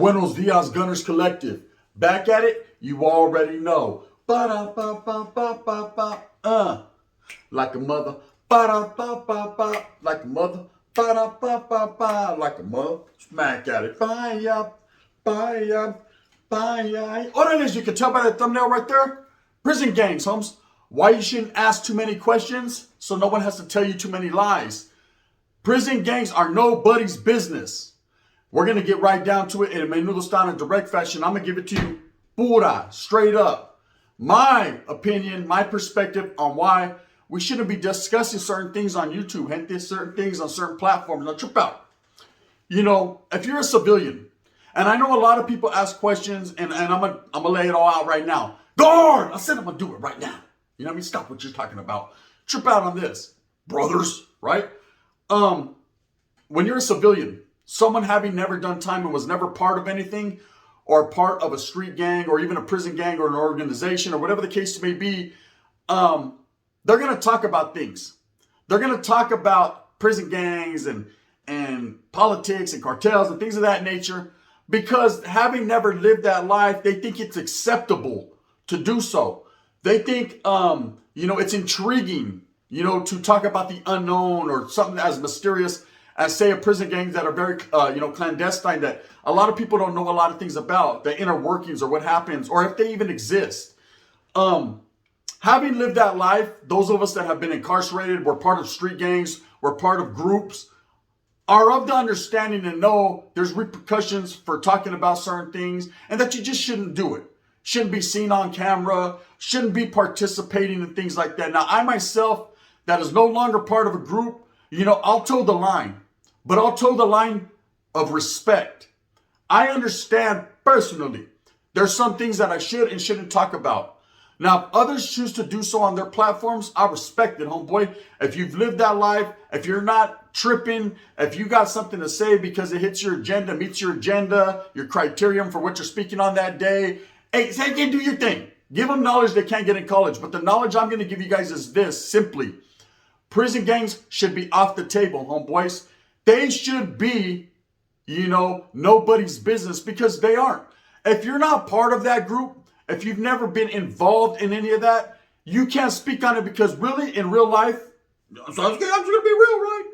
Buenos dias, Gunners Collective. Back at it, you already know. Ba-da-ba-ba-ba-ba-ba. Like a mother. Ba-da-ba-ba-ba. Like a mother. Ba-da-ba-ba-ba. Like a mother. Smack at it. Bye-ya. Bye-ya. Bye-ya. Orale, as you can tell by the thumbnail right there, prison gangs, Holmes. Why you shouldn't ask too many questions so no one has to tell you too many lies. Prison gangs are nobody's business. We're going to get right down to it in a menudo style and direct fashion. I'm going to give it to you pura, straight up. My opinion, my perspective on why we shouldn't be discussing certain things on YouTube, gente, certain things on certain platforms. Now, trip out. You know, if you're a civilian, and I know a lot of people ask questions, and I'm gonna lay it all out right now. Guard! I said I'm going to do it right now. You know what I mean? Stop what you're talking about. Trip out on this. Brothers, right? When you're a civilian, someone having never done time and was never part of anything or part of a street gang or even a prison gang or an organization or whatever the case may be, they're going to talk about things. They're going to talk about prison gangs and politics and cartels and things of that nature because having never lived that life, they think it's acceptable to do so. They think, it's intriguing, to talk about the unknown or something as mysterious as, say, a prison gangs that are very, clandestine, that a lot of people don't know a lot of things about, the inner workings or what happens, or if they even exist. Having lived that life, those of us that have been incarcerated, we're part of street gangs, we're part of groups, are of the understanding and know there's repercussions for talking about certain things and that you just shouldn't do it. Shouldn't be seen on camera, shouldn't be participating in things like that. Now, I myself, that is no longer part of a group, I'll toe the line. But I'll toe the line of respect. I understand personally there's some things that I should and shouldn't talk about. Now, if others choose to do so on their platforms, I respect it, homeboy. If you've lived that life, if you're not tripping, if you got something to say because it hits your agenda, meets your agenda, your criterion for what you're speaking on that day, hey, say again, do your thing. Give them knowledge they can't get in college. But the knowledge I'm going to give you guys is this, simply. Prison gangs should be off the table, homeboys. They should be, nobody's business because they aren't. If you're not part of that group, if you've never been involved in any of that, you can't speak on it because really, in real life, I'm just going to be real, right?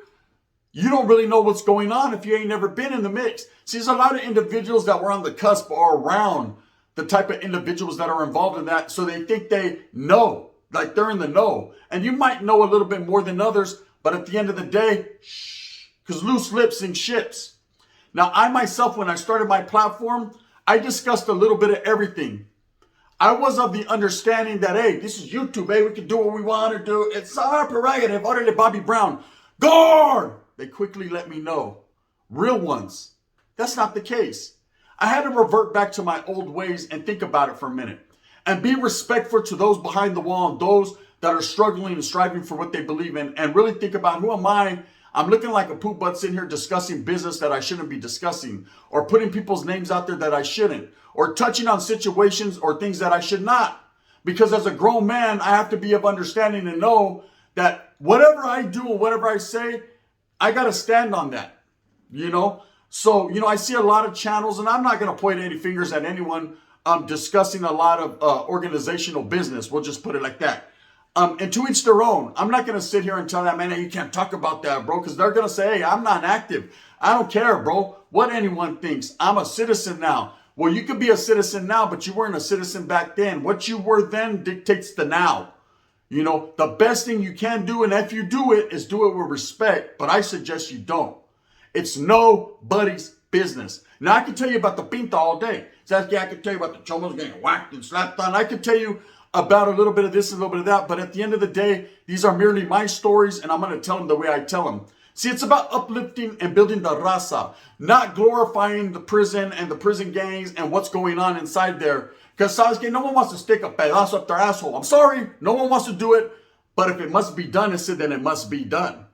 You don't really know what's going on if you ain't never been in the mix. See, there's a lot of individuals that were on the cusp or around the type of individuals that are involved in that, so they think they know, like they're in the know. And you might know a little bit more than others, but at the end of the day, shh. Because loose lips sink ships. Now, I myself, when I started my platform, I discussed a little bit of everything. I was of the understanding that, hey, this is YouTube, hey, we can do what we want to do. It's our prerogative. Orale, Bobby Brown. Guard! They quickly let me know. Real ones. That's not the case. I had to revert back to my old ways and think about it for a minute. And be respectful to those behind the wall and those that are struggling and striving for what they believe in. And really think about, who am I? I'm looking like a poop butt sitting here discussing business that I shouldn't be discussing, or putting people's names out there that I shouldn't, or touching on situations or things that I should not. Because as a grown man, I have to be of understanding and know that whatever I do or whatever I say, I got to stand on that, So, I see a lot of channels, and I'm not going to point any fingers at anyone discussing a lot of organizational business. We'll just put it like that. And to each their own. I'm not going to sit here and tell that man, hey, you can't talk about that, bro, because they're going to say, hey, I'm not active. I don't care, bro, what anyone thinks. I'm a citizen now. Well, you could be a citizen now, but you weren't a citizen back then. What you were then dictates the now. The best thing you can do, and if you do it, is do it with respect. But I suggest you don't. It's nobody's business. Now, I can tell you about the pinta all day. I can tell you about the chomos getting whacked and slapped on. I can tell you about a little bit of this and a little bit of that. But at the end of the day, these are merely my stories, and I'm going to tell them the way I tell them. See, it's about uplifting and building the raza, not glorifying the prison and the prison gangs and what's going on inside there. Because, no one wants to stick a pedazo up their asshole. I'm sorry, no one wants to do it. But if it must be done, then it must be done.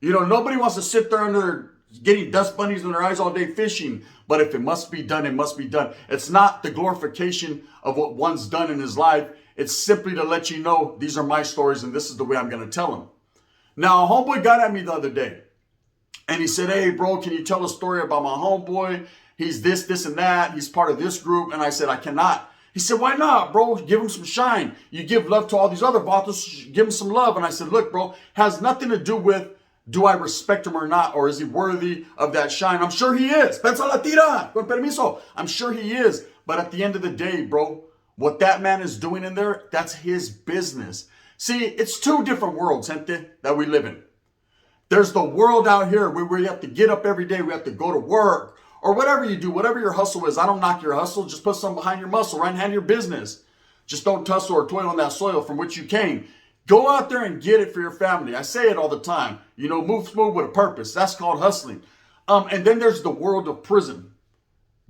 Nobody wants to sit there under getting dust bunnies in their eyes all day fishing. But if it must be done, it must be done. It's not the glorification of what one's done in his life. It's simply to let you know these are my stories and this is the way I'm going to tell them. Now, a homeboy got at me the other day and he said, hey, bro, can you tell a story about my homeboy He's this, and that. He's part of this group. And I said, I cannot. He said, why not, bro? Give him some shine. You give love to all these other vatos, give him some love. And I said, look, bro, has nothing to do with do I respect him or not, or is he worthy of that shine? I'm sure he is. Pensa la tira, con permiso. I'm sure he is. But at the end of the day, bro, what that man is doing in there, that's his business. See, it's two different worlds, gente, that we live in. There's the world out here where you have to get up every day. We have to go to work or whatever you do, whatever your hustle is. I don't knock your hustle. Just put something behind your muscle, right? And hand your business. Just don't tussle or toil on that soil from which you came. Go out there and get it for your family. I say it all the time. You know, move smooth with a purpose. That's called hustling. And then there's the world of prison.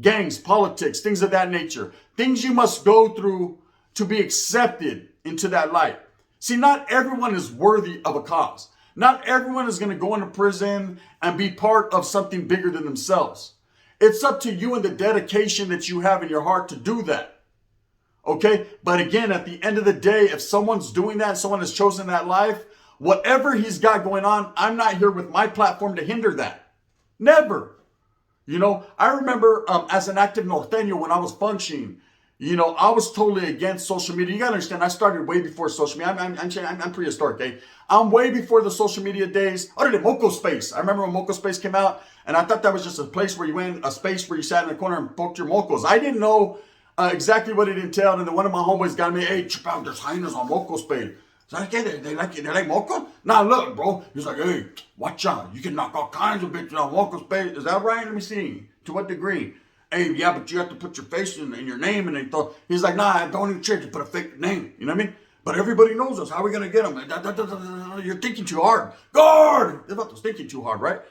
Gangs, politics, things of that nature. Things you must go through to be accepted into that light. See, not everyone is worthy of a cause. Not everyone is going to go into prison and be part of something bigger than themselves. It's up to you and the dedication that you have in your heart to do that. Okay? But again, at the end of the day, if someone's doing that, someone has chosen that life, whatever he's got going on, I'm not here with my platform to hinder that. Never. You know, I remember as an active norteño when I was functioning, you know, I was totally against social media. You gotta understand, I started way before social media. I'm prehistoric, eh? I'm way before the social media days. Oh, the Moco Space. I remember when Moco Space came out, and I thought that was just a place where you went, a space where you sat in the corner and poked your mocos. I didn't know exactly what it entailed, and then one of my homeboys got me, hey, chip out, there's hyenas on Moco Space. So I get it. They like moco? Nah, look, bro. He's like, hey, watch out. You can knock all kinds of bitches on Moco Space. Is that right? Let me see. To what degree? Hey, yeah, but you have to put your face in your name. And they thought, he's like, nah, don't even check. You put a fake name. You know what I mean? But everybody knows us. How are we going to get them? You're thinking too hard. Guard! They're about to thinking too hard, right?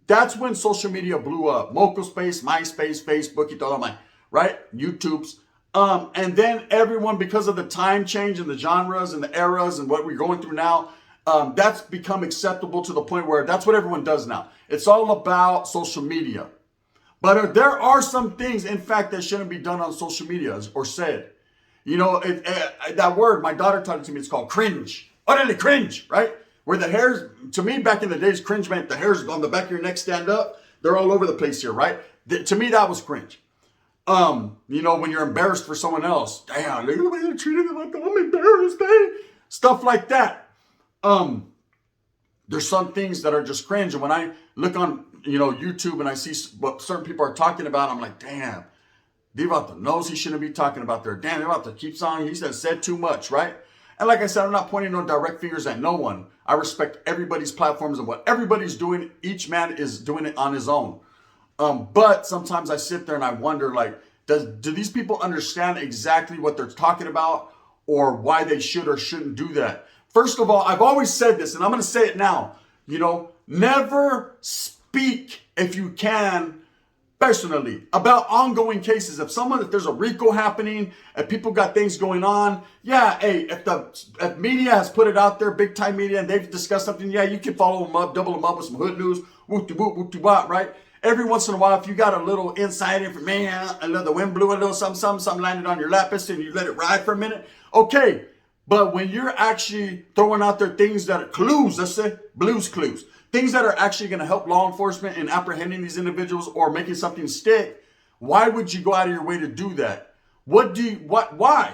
That's when social media blew up. Moco Space, MySpace, Facebook, y todo, right? YouTube's. And then everyone, because of the time change and the genres and the eras and what we're going through now, that's become acceptable to the point where that's what everyone does now. It's all about social media. But there are some things, in fact, that shouldn't be done on social media or said. You know, that word, my daughter taught it to me, it's called cringe. Utterly cringe, right? Where the hairs, to me back in the days, cringe meant the hairs on the back of your neck stand up. They're all over the place here, right? To me, that was cringe. You know, when you're embarrassed for someone else, damn, look at the way they're treating me like I'm embarrassed, eh? Stuff like that. There's some things that are just cringe. And when I look on, you know, YouTube and I see what certain people are talking about, I'm like, damn, Divato knows he shouldn't be talking about there. Damn, Divato keeps on, he said too much, right? And like I said, I'm not pointing no direct fingers at no one. I respect everybody's platforms and what everybody's doing. Each man is doing it on his own. But sometimes I sit there and I wonder, like, do these people understand exactly what they're talking about or why they should or shouldn't do that? First of all, I've always said this, and I'm going to say it now. You know, never speak, if you can, personally, about ongoing cases. If there's a RICO happening, if people got things going on, yeah, hey, if media has put it out there, big time media, and they've discussed something, yeah, you can follow them up, double them up with some hood news, whoop-de-whoop, right? Every once in a while, if you got a little inside information, a little, the wind blew a little something landed on your lapis and you let it ride for a minute, okay. But when you're actually throwing out there things that are clues, let's say blues clues, things that are actually going to help law enforcement in apprehending these individuals or making something stick, why would you go out of your way to do that? Why?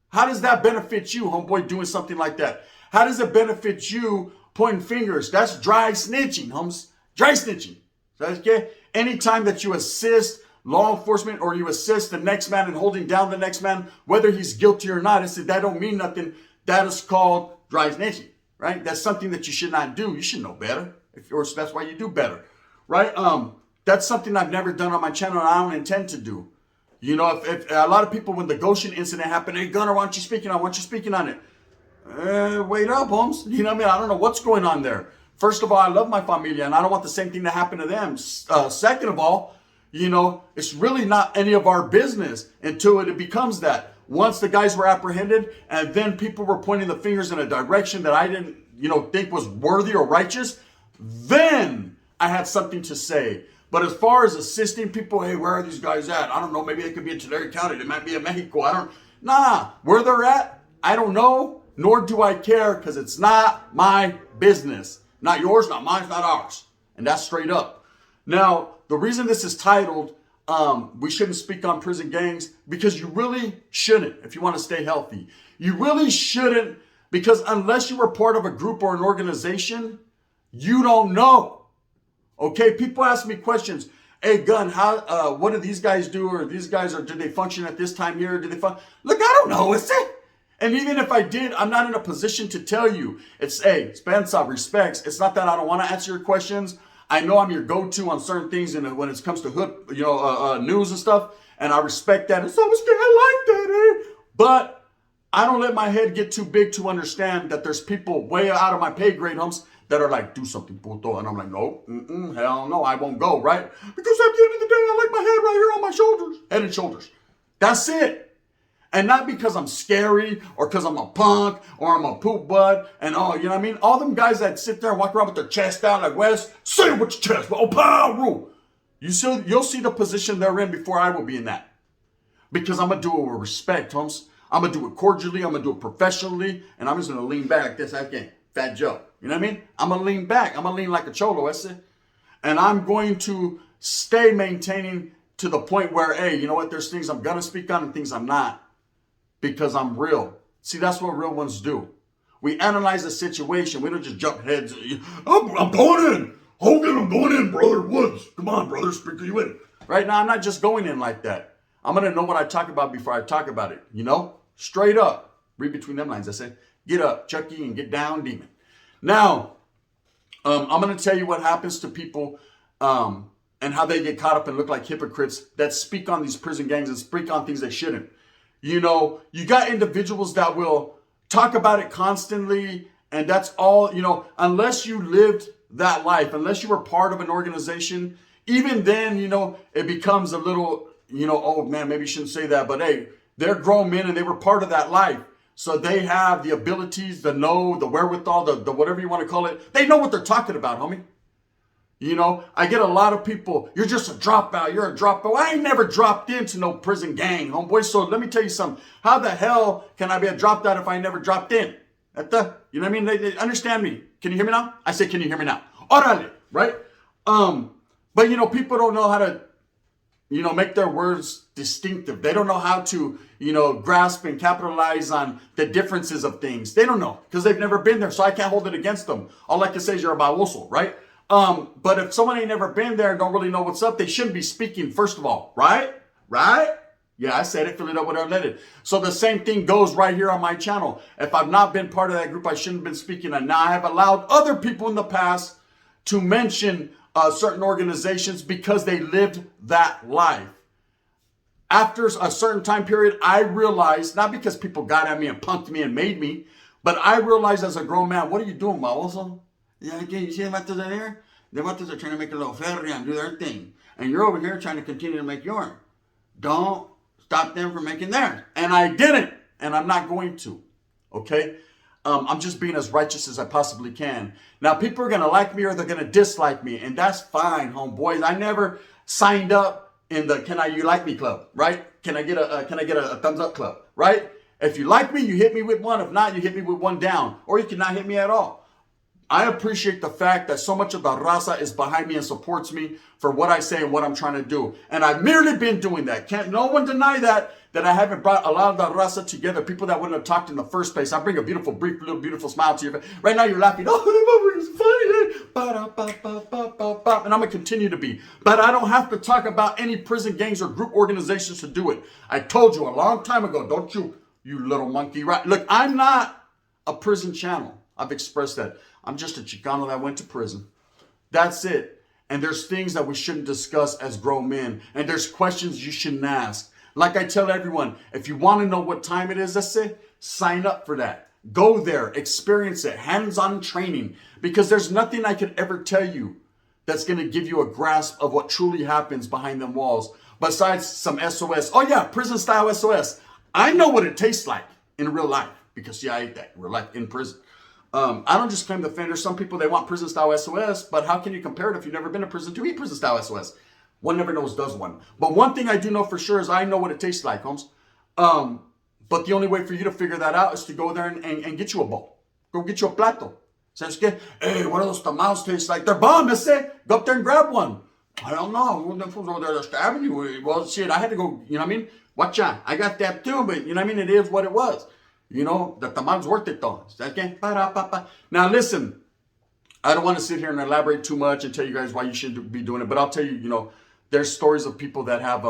How does that benefit you, homeboy, doing something like that? How does it benefit you pointing fingers? That's dry snitching, homes. Dry snitching. Okay? Anytime that you assist law enforcement or you assist the next man in holding down the next man, whether he's guilty or not, that don't mean nothing. That is called dry snitching, right? That's something that you should not do. You should know better. Or that's why you do better, right? That's something I've never done on my channel and I don't intend to do. You know, if a lot of people, when the Goshen incident happened, hey, Gunner, why aren't you speaking on it? Wait up, Holmes. You know what I mean? I don't know what's going on there. First of all, I love my familia and I don't want the same thing to happen to them. Second of all, you know, it's really not any of our business until it becomes that. Once the guys were apprehended and then people were pointing the fingers in a direction that I didn't, you know, think was worthy or righteous, then I had something to say. But as far as assisting people, hey, where are these guys at? I don't know. Maybe they could be in Tulare County. They might be in Mexico. Where they're at, I don't know, nor do I care because it's not my business. Not yours, not mine, not ours. And that's straight up. Now, the reason this is titled, we shouldn't speak on prison gangs, because you really shouldn't if you want to stay healthy. You really shouldn't, because unless you were part of a group or an organization, you don't know. Okay, people ask me questions. Hey, Gun, what do these guys do? Or these guys, or did they function at this time here? Did they function? Look, I don't know, is it? And even if I did, I'm not in a position to tell you. It's, hey, Spencer, respects. It's not that I don't want to answer your questions. I know I'm your go-to on certain things, and when it comes to hood, news and stuff, and I respect that. And so I like that, eh? But I don't let my head get too big to understand that there's people way out of my pay grade, humps, that are like, do something, puto. And I'm like, no, hell no, I won't go, right? Because at the end of the day, I like my head right here on my shoulders, head and shoulders. That's it. And not because I'm scary or because I'm a punk or I'm a poop butt and all, you know what I mean? All them guys that sit there and walk around with their chest out like, Wes, say it with your chest, oh, pow, rule. You'll see the position they're in before I will be in that. Because I'm going to do it with respect, Holmes. I'm going to do it cordially. I'm going to do it professionally. And I'm just going to lean back like this. I can't. Fat Joe. You know what I mean? I'm going to lean back. I'm going to lean like a cholo, ese. And I'm going to stay maintaining to the point where, hey, you know what? There's things I'm going to speak on and things I'm not. Because I'm real. See, that's what real ones do. We analyze the situation. We don't just jump heads. I'm going in. Hogan, I'm going in, brother. Woods. Come on, brother. Speak you in. Right now, I'm not just going in like that. I'm going to know what I talk about before I talk about it. You know? Straight up. Read between them lines. I say, get up, Chucky, and get down, demon. Now, I'm going to tell you what happens to people and how they get caught up and look like hypocrites that speak on these prison gangs and speak on things they shouldn't. You know, you got individuals that will talk about it constantly, and that's all, you know, unless you lived that life, unless you were part of an organization, even then, you know, it becomes a little, you know, oh man, maybe you shouldn't say that, but hey, they're grown men and they were part of that life. So they have the abilities, the know, the wherewithal, the whatever you want to call it. They know what they're talking about, homie. You know, I get a lot of people, you're just a dropout, you're a dropout. I ain't never dropped into no prison gang, homeboy. So let me tell you something. How the hell can I be a dropout if I never dropped in? You know what I mean? They understand me. Can you hear me now? I say, can you hear me now? Orale, right? But you know, people don't know how to, you know, make their words distinctive. They don't know how to, you know, grasp and capitalize on the differences of things. They don't know because they've never been there. So I can't hold it against them. All I can say is you're a baboso, right? But if someone ain't never been there and don't really know what's up, they shouldn't be speaking, first of all, right? Right? Yeah, I said it, fill it up with unleaded. So the same thing goes right here on my channel. If I've not been part of that group, I shouldn't have been speaking. And now I have allowed other people in the past to mention certain organizations because they lived that life. After a certain time period, I realized, not because people got at me and punked me and made me, but I realized as a grown man, what are you doing, Maoso? Yeah, again, you see the vatos are there? The vatos are trying to make a little feria and do their thing. And you're over here trying to continue to make yours. Don't stop them from making theirs. And I didn't. And I'm not going to. Okay? I'm just being as righteous as I possibly can. Now, people are going to like me or they're going to dislike me. And that's fine, homeboys. I never signed up in the you like me club, right? Can I get a thumbs up club, right? If you like me, you hit me with one. If not, you hit me with one down. Or you cannot hit me at all. I appreciate the fact that so much of the raza is behind me and supports me for what I say and what I'm trying to do. And I've merely been doing that. Can't no one deny that I haven't brought a lot of the raza together, people that wouldn't have talked in the first place. I bring a beautiful, brief, little beautiful smile to you. Right now you're laughing. Oh, it's funny. And I'm going to continue to be. But I don't have to talk about any prison gangs or group organizations to do it. I told you a long time ago, don't you little monkey. Right? Look, I'm not a prison channel. I've expressed that. I'm just a Chicano that went to prison. That's it. And there's things that we shouldn't discuss as grown men. And there's questions you shouldn't ask. Like I tell everyone, if you want to know what time it is, let's say, sign up for that. Go there, experience it, hands-on training. Because there's nothing I could ever tell you that's going to give you a grasp of what truly happens behind them walls. Besides some SOS. Oh yeah, prison-style SOS. I know what it tastes like in real life. Because yeah, I ate that in real life in prison. I don't just claim the fame. There's some people, they want prison-style SOS, but how can you compare it if you've never been to prison to eat prison-style SOS? One never knows, does one. But one thing I do know for sure is I know what it tastes like, Holmes. But the only way for you to figure that out is to go there and get you a bowl. Go get you a plato. Says, hey, what do those tamales taste like? They're bomb, ese. Go up there and grab one. I don't know. The fools over there stabbing you. Well, shit, I had to go, you know what I mean? Watch out. I got that too, but you know what I mean? It is what it was. You know, the tamal's worth it though. Okay? Now listen, I don't want to sit here and elaborate too much and tell you guys why you shouldn't be doing it, but I'll tell you, you know, there's stories of people that have,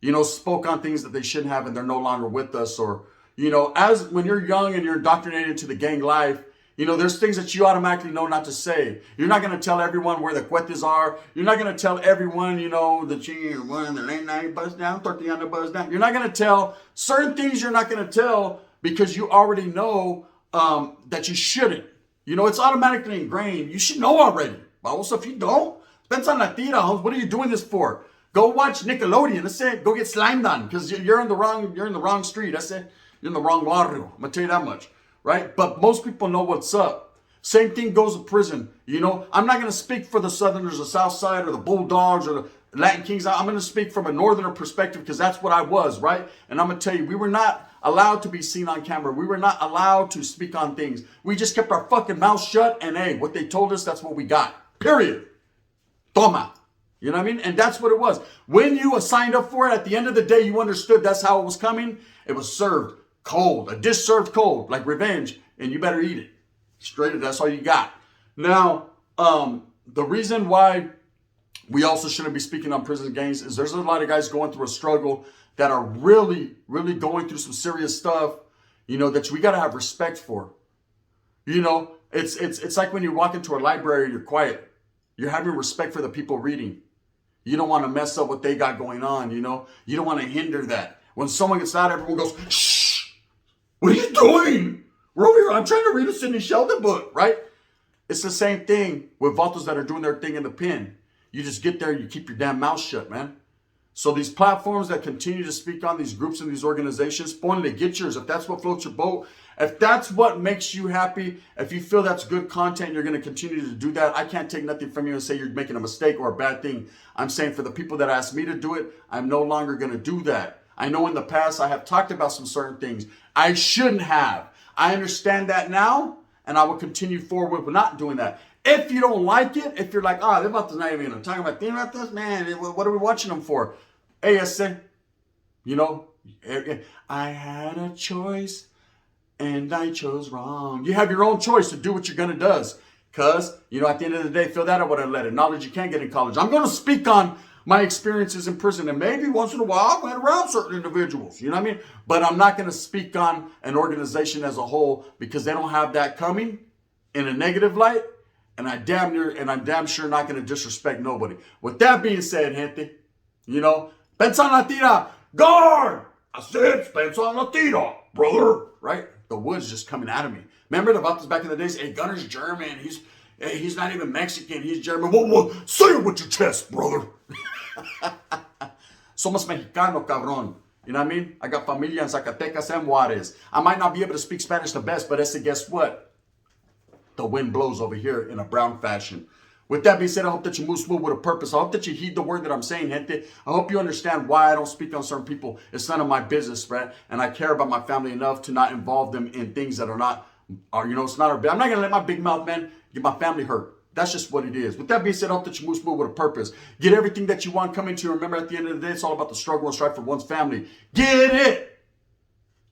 you know, spoke on things that they shouldn't have and they're no longer with us. Or, you know, as when you're young and you're indoctrinated into the gang life, you know, there's things that you automatically know not to say. You're not going to tell everyone where the cuetes are. You're not going to tell everyone, you know, that you're one of the late night buzz down, 30 on the buzz down. You're not going to tell certain things you're not going to tell because you already know that you shouldn't. You know, it's automatically ingrained. You should know already. But also, if you don't, depends on la tira, Holmes. What are you doing this for? Go watch Nickelodeon. That's it. Go get slimed on because you're in the wrong street. That's it. You're in the wrong barrio. I'm gonna tell you that much, right? But most people know what's up. Same thing goes to prison. You know, I'm not gonna speak for the Southerners, the South Side, or the Bulldogs, or the Latin Kings. I'm gonna speak from a Northerner perspective because that's what I was, right? And I'm gonna tell you, we were not allowed to be seen on camera. We were not allowed to speak on things. We just kept our fucking mouth shut, and hey, what they told us, that's what we got. Period. Toma. You know what I mean? And that's what it was. When you signed up for it, at the end of the day, you understood that's how it was coming. It was served cold. A dish served cold, like revenge, and you better eat it. Straight up, that's all you got. Now, the reason why we also shouldn't be speaking on prison gangs is there's a lot of guys going through a struggle that are really, really going through some serious stuff, you know, that we got to have respect for. You know, it's like when you walk into a library, you're quiet. You're having respect for the people reading. You don't want to mess up what they got going on, you know. You don't want to hinder that. When someone gets out, everyone goes, shh, what are you doing? We're over here. I'm trying to read a Sidney Sheldon book, right? It's the same thing with vatos that are doing their thing in the pen. You just get there and you keep your damn mouth shut, man. So these platforms that continue to speak on these groups and these organizations, pointedly get yours. If that's what floats your boat, if that's what makes you happy, if you feel that's good content, you're going to continue to do that. I can't take nothing from you and say you're making a mistake or a bad thing. I'm saying for the people that asked me to do it, I'm no longer going to do that. I know in the past I have talked about some certain things I shouldn't have. I understand that now, and I will continue forward with not doing that. If you don't like it, if you're like, oh, they're about to not even talking about things about this, man, what are we watching them for? Hey, I say, you know, I had a choice and I chose wrong. You have your own choice to do what you're going to do. Because, you know, at the end of the day, feel that I would have let it. Knowledge you can't get in college. I'm going to speak on my experiences in prison. And maybe once in a while, I went around certain individuals. You know what I mean? But I'm not going to speak on an organization as a whole because they don't have that coming in a negative light. And I'm damn sure not going to disrespect nobody. With that being said, gente, you know, Pensa en la tira, guard! I said, pensa en la tira, brother. Right? The wood's just coming out of me. Remember the vatos back in the days? Hey, Gunner's German. He's not even Mexican. He's German. Whoa, say it with your chest, brother. Somos Mexicano, cabrón. You know what I mean? I got familia in Zacatecas and Juarez. I might not be able to speak Spanish the best, but guess what? The wind blows over here in a brown fashion. With that being said, I hope that you move smooth with a purpose. I hope that you heed the word that I'm saying, gente. I hope you understand why I don't speak on certain people. It's none of my business, right? And I care about my family enough to not involve them in things that are not, you know, it's not our bad. I'm not going to let my big mouth man get my family hurt. That's just what it is. With that being said, I hope that you move smooth with a purpose. Get everything that you want coming to you. Remember, at the end of the day, it's all about the struggle and strife for one's family. Get it!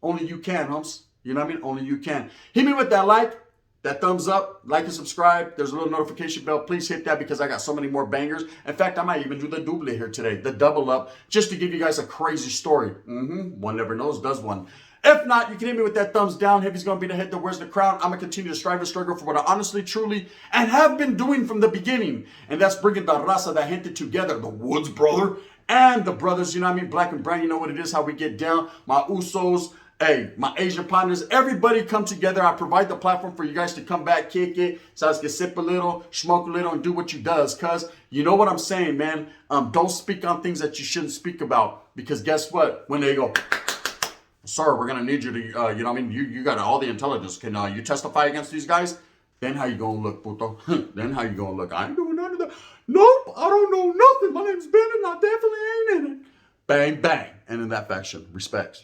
Only you can, humps. You know what I mean? Only you can. Hit me with that like. That thumbs up, like and subscribe. There's a little notification bell. Please hit that because I got so many more bangers. In fact, I might even do the double here today, the double up, just to give you guys a crazy story. One never knows, does one. If not, you can hit me with that thumbs down. Heavy's going to be the head that wears the crown. I'm going to continue to strive and struggle for what I honestly, truly, and have been doing from the beginning. And that's bringing the raza, the gente together. The Woods brother and the brothers, you know what I mean? Black and brown, you know what it is, how we get down. My Usos. Hey, my Asian partners, everybody come together. I provide the platform for you guys to come back, kick it, so I can sip a little, smoke a little, and do what you does. Because you know what I'm saying, man. Don't speak on things that you shouldn't speak about. Because guess what? When they go, sir, we're going to need you to, you know what I mean? You got all the intelligence. Can you testify against these guys? Then how you going to look, puto? Then how you going to look? I ain't doing none of that. Nope, I don't know nothing. My name's Ben, and I definitely ain't in it. Bang, bang. And in that fashion, respects.